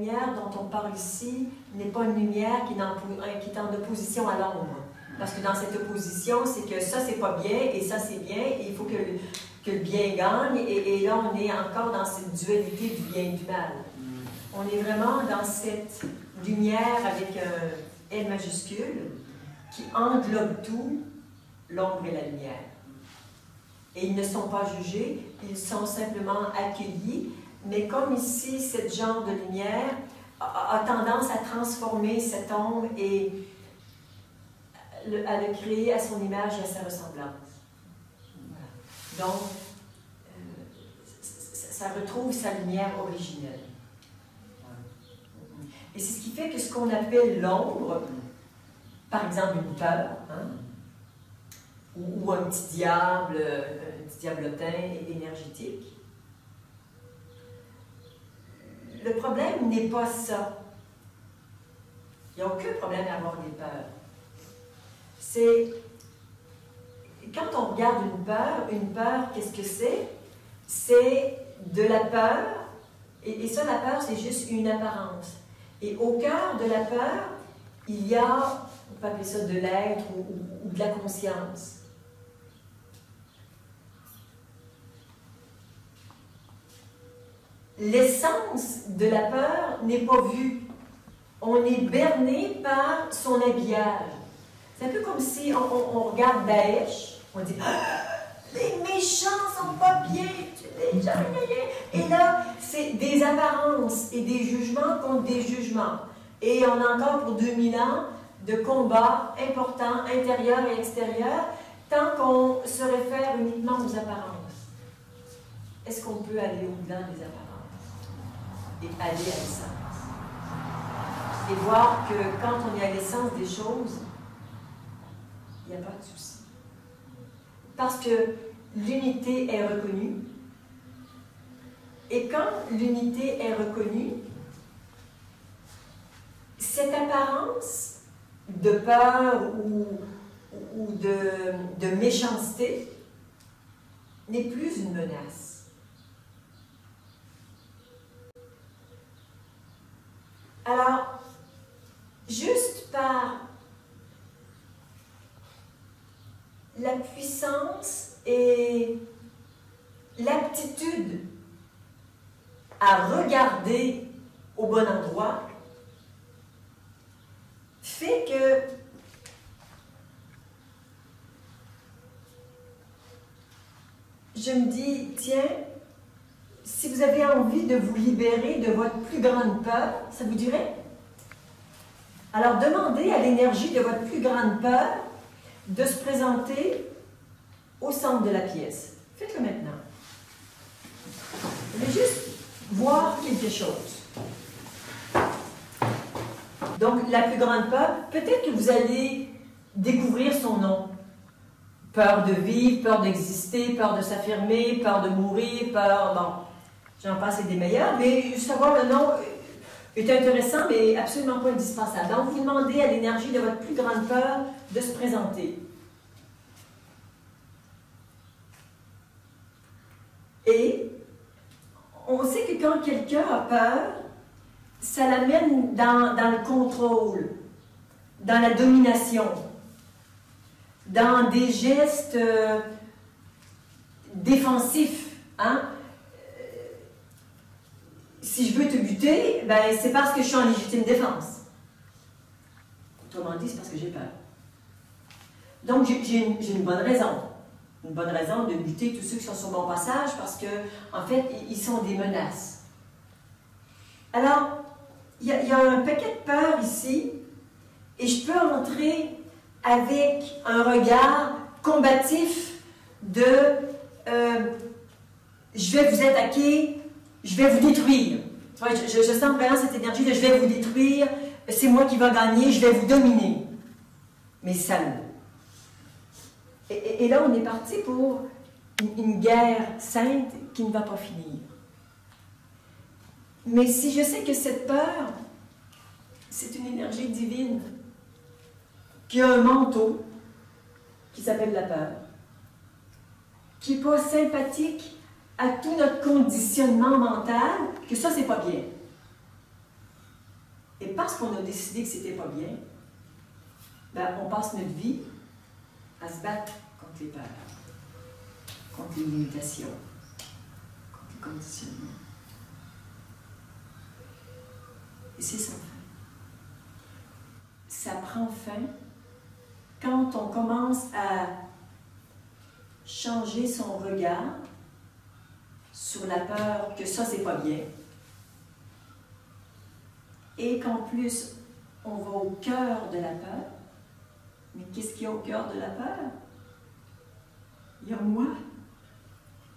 lumière dont on parle ici n'est pas une lumière qui est en opposition à l'ombre. Parce que dans cette opposition, c'est que ça, c'est pas bien et ça, c'est bien, et il faut que le bien gagne, et là, on est encore dans cette dualité du bien et du mal. On est vraiment dans cette lumière avec un L majuscule qui englobe tout, l'ombre et la lumière. Et ils ne sont pas jugés, ils sont simplement accueillis, mais comme ici, ce genre de lumière a tendance à transformer cette ombre et à le créer à son image et à sa ressemblance. Voilà. Donc, ça retrouve sa lumière originelle. Et c'est ce qui fait que ce qu'on appelle l'ombre, par exemple une peur, hein, ou un petit diablotin énergétique, le problème n'est pas ça. Il n'y a aucun problème à avoir des peurs. C'est, quand on regarde une peur, qu'est-ce que c'est? C'est de la peur, et ça, la peur, c'est juste une apparence. Et au cœur de la peur, il y a, on peut appeler ça de l'être ou de la conscience. L'essence de la peur n'est pas vue. On est berné par son habillage. C'est un peu comme si on regarde Daesh, on dit « Les méchants sont pas bien, les gens, et là, c'est des apparences et des jugements contre des jugements. Et on a encore pour 2000 ans de combats importants, intérieurs et extérieurs, tant qu'on se réfère uniquement aux apparences. Est-ce qu'on peut aller au-delà des apparences et aller à l'essence? Et voir que quand on est à l'essence des choses, il n'y a pas de souci. Parce que l'unité est reconnue. Et quand l'unité est reconnue, cette apparence de peur ou de méchanceté n'est plus une menace. Alors, juste par la puissance et l'aptitude à regarder au bon endroit fait que je me dis, tiens, si vous avez envie de vous libérer de votre plus grande peur, ça vous dirait? Alors demandez à l'énergie de votre plus grande peur de se présenter au centre de la pièce. Faites-le maintenant. Vous allez juste voir quelque chose. Donc, la plus grande peur, peut-être que vous allez découvrir son nom. Peur de vivre, peur d'exister, peur de s'affirmer, peur de mourir, peur... Bon, j'en passe et des meilleurs, mais savoir le nom est intéressant, mais absolument pas indispensable. Donc, vous demandez à l'énergie de votre plus grande peur de se présenter. Et on sait que quand quelqu'un a peur, ça l'amène dans le contrôle, dans la domination, dans des gestes défensifs. Hein? Si je veux te buter, ben, c'est parce que je suis en légitime défense. Autrement dit, c'est parce que j'ai peur. Donc, j'ai une bonne raison. Une bonne raison de buter tous ceux qui sont sur mon passage parce que, en fait, ils sont des menaces. Alors, il y a un paquet de peurs ici et je peux entrer avec un regard combatif de je vais vous attaquer, je vais vous détruire. Tu vois, je sens vraiment cette énergie de je vais vous détruire, c'est moi qui vais gagner, je vais vous dominer. Mais salaud. Et là, on est parti pour une guerre sainte qui ne va pas finir. Mais si je sais que cette peur, c'est une énergie divine qui a un manteau qui s'appelle la peur, qui n'est pas sympathique à tout notre conditionnement mental, que ça, c'est pas bien. Et parce qu'on a décidé que c'était pas bien, ben, on passe notre vie à se battre contre les peurs, contre les limitations, contre les conditionnements. Et c'est sans fin. Ça prend fin quand on commence à changer son regard sur la peur que ça, c'est pas bien. Et qu'en plus, on va au cœur de la peur. Mais qu'est-ce qu'il y a au cœur de la peur? Il y a moi.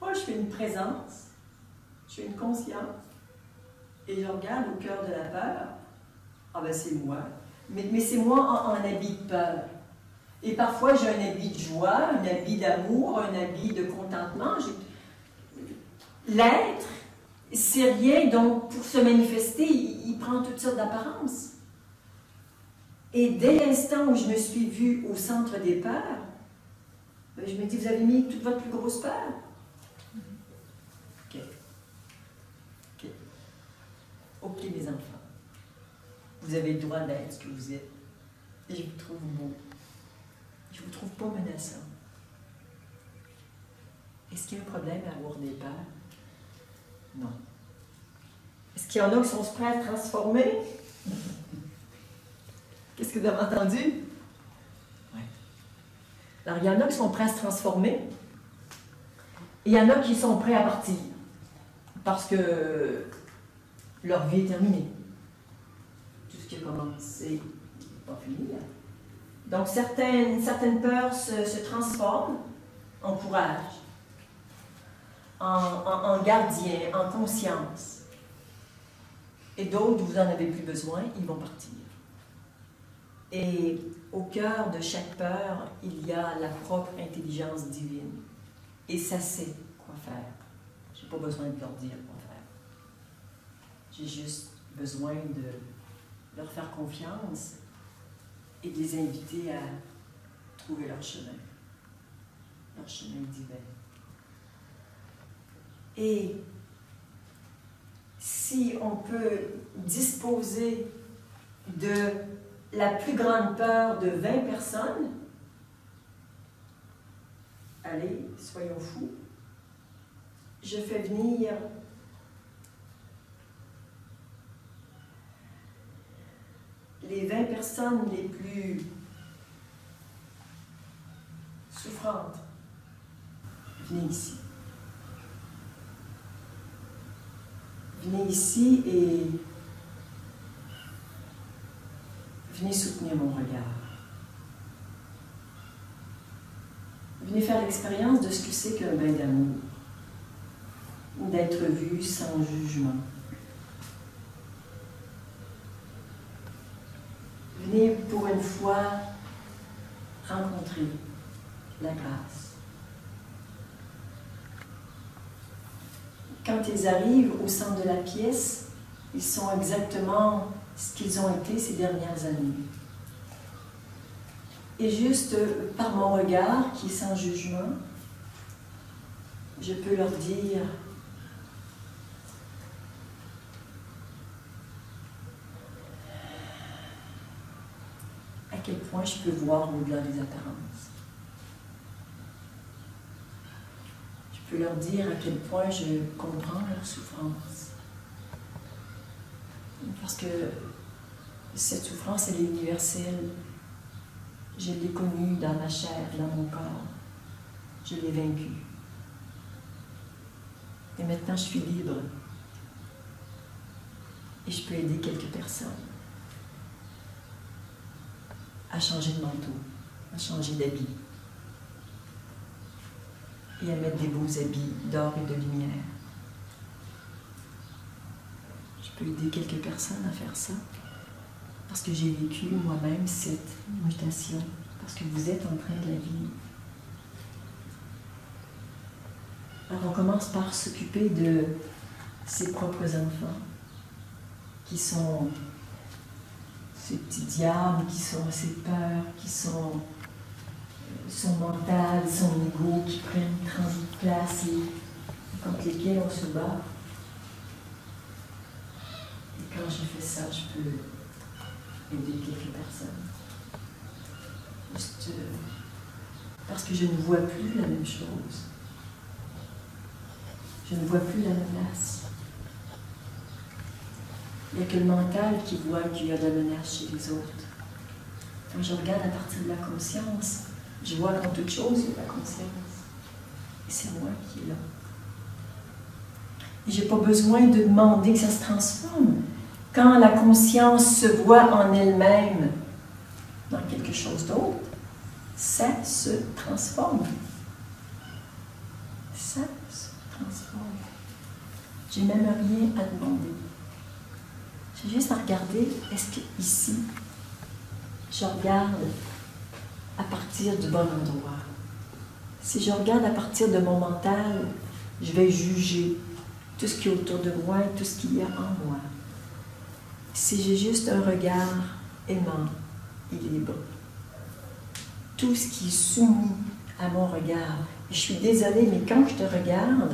Moi, je fais une présence, je fais une conscience, et je regarde au cœur de la peur. Ah ben c'est moi. Mais c'est moi en habit de peur. Et parfois, j'ai un habit de joie, un habit d'amour, un habit de contentement. L'être, c'est rien, donc pour se manifester, il prend toutes sortes d'apparences. Et dès l'instant où je me suis vue au centre des peurs, ben, je me dis, vous avez mis toute votre plus grosse peur. OK. OK. OK, mes enfants. Vous avez le droit d'être ce que vous êtes. Et je vous trouve beau. Je ne vous trouve pas menaçant. Est-ce qu'il y a un problème à avoir des peurs? Non. Est-ce qu'il y en a qui sont prêts à transformer? Qu'est-ce que vous avez entendu? Oui. Alors, il y en a qui sont prêts à se transformer. Et il y en a qui sont prêts à partir. Parce que leur vie est terminée. Tout ce qui a commencé n'est pas fini. Là. Donc, certaines peurs se transforment en courage, en gardien, en conscience. Et d'autres, vous n'en avez plus besoin, ils vont partir. Et au cœur de chaque peur, il y a la propre intelligence divine. Et ça sait quoi faire. Je n'ai pas besoin de leur dire quoi faire. J'ai juste besoin de leur faire confiance et de les inviter à trouver leur chemin divin. Et si on peut disposer de la plus grande peur de 20 personnes, allez, soyons fous, je fais venir les 20 personnes les plus souffrantes. Venez ici. Venez ici et venez soutenir mon regard. Venez faire l'expérience de ce que c'est qu'un bain d'amour, d'être vu sans jugement. Venez pour une fois rencontrer la grâce. Quand ils arrivent au centre de la pièce, ils sont exactement ce qu'ils ont été ces dernières années. Et juste par mon regard, qui est sans jugement, je peux leur dire à quel point je peux voir au-delà des apparences. Je peux leur dire à quel point je comprends leur souffrance. Parce que cette souffrance, elle est universelle. Je l'ai connue dans ma chair, dans mon corps. Je l'ai vaincue. Et maintenant, je suis libre. Et je peux aider quelques personnes à changer de manteau, à changer d'habit et à mettre des beaux habits d'or et de lumière. Je peux aider quelques personnes à faire ça parce que j'ai vécu moi-même cette mutation, parce que vous êtes en train de la vivre. Alors on commence par s'occuper de ses propres enfants, qui sont ces petits diables, qui sont ces peurs, qui sont son mental, son ego, qui prennent 30 places et contre lesquels on se bat. Et quand je fais ça, je peux aider quelques personnes. Juste parce que je ne vois plus la même chose. Je ne vois plus la menace. Il n'y a que le mental qui voit qu'il y a de la menace chez les autres. Quand je regarde à partir de la conscience, je vois qu'en toute chose, il y a la conscience. Et c'est moi qui est là. Et je n'ai pas besoin de demander que ça se transforme. Quand la conscience se voit en elle-même dans quelque chose d'autre, ça se transforme. Ça se transforme. J'ai même rien à demander. J'ai juste à regarder, est-ce que ici, je regarde à partir du bon endroit. Si je regarde à partir de mon mental, je vais juger tout ce qui est autour de moi et tout ce qu'il y a en moi. Si j'ai juste un regard aimant et libre, tout ce qui est soumis à mon regard, et je suis désolée, mais quand je te regarde,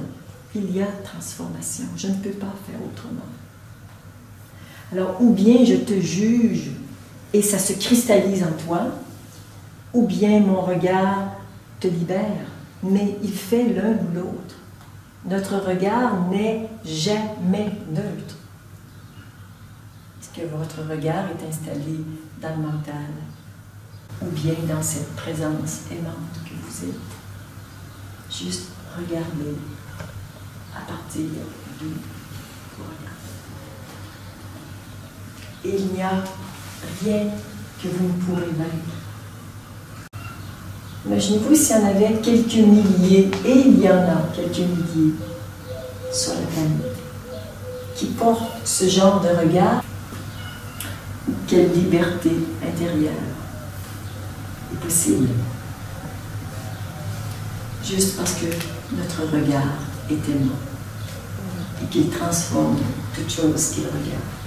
il y a transformation. Je ne peux pas faire autrement. Alors, ou bien je te juge et ça se cristallise en toi, ou bien mon regard te libère, mais il fait l'un ou l'autre. Notre regard n'est jamais neutre. Est-ce que votre regard est installé dans le mental, ou bien dans cette présence aimante que vous êtes? Juste regardez à partir d'où vous regardez. Et il n'y a rien que vous ne pourrez vaincre. Imaginez-vous s'il y en avait quelques milliers, et il y en a quelques milliers sur la planète, qui portent ce genre de regard. Quelle liberté intérieure est possible, juste parce que notre regard est aimant et qu'il transforme toute chose qu'il regarde.